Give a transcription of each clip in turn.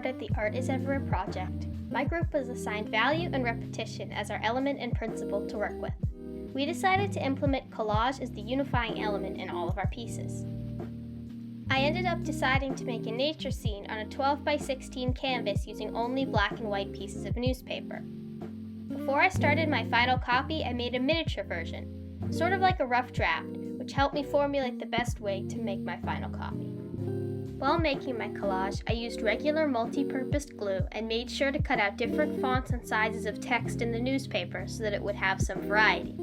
started the Art is Everywhere project, my group was assigned value and repetition as our element and principle to work with. We decided to implement collage as the unifying element in all of our pieces. I ended up deciding to make a nature scene on a 12 by 16 canvas using only black and white pieces of newspaper. Before I started my final copy, I made a miniature version, sort of like a rough draft, which helped me formulate the best way to make my final copy. While making my collage, I used regular multi-purpose glue and made sure to cut out different fonts and sizes of text in the newspaper so that it would have some variety.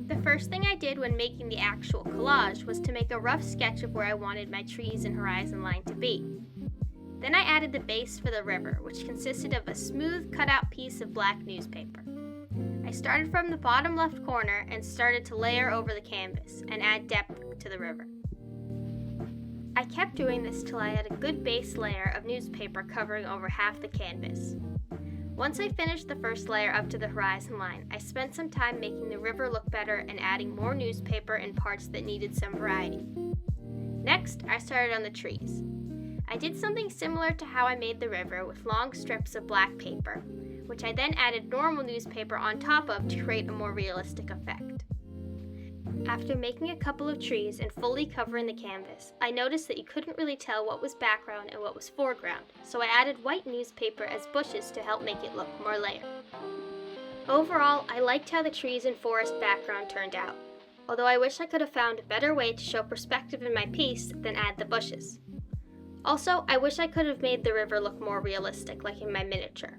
The first thing I did when making the actual collage was to make a rough sketch of where I wanted my trees and horizon line to be. Then I added the base for the river, which consisted of a smooth cut-out piece of black newspaper. I started from the bottom left corner and started to layer over the canvas and add depth to the river. I kept doing this till I had a good base layer of newspaper covering over half the canvas. Once I finished the first layer up to the horizon line, I spent some time making the river look better and adding more newspaper in parts that needed some variety. Next, I started on the trees. I did something similar to how I made the river with long strips of black paper, which I then added normal newspaper on top of to create a more realistic effect. After making a couple of trees and fully covering the canvas, I noticed that you couldn't really tell what was background and what was foreground, so I added white newspaper as bushes to help make it look more layered. Overall, I liked how the trees and forest background turned out, although I wish I could have found a better way to show perspective in my piece than add the bushes. Also, I wish I could have made the river look more realistic like in my miniature.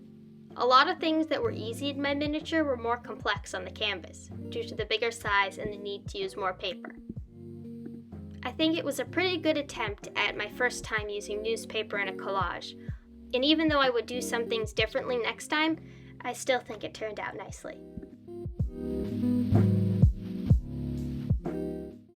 A lot of things that were easy in my miniature were more complex on the canvas, due to the bigger size and the need to use more paper. I think it was a pretty good attempt at my first time using newspaper in a collage, and even though I would do some things differently next time, I still think it turned out nicely.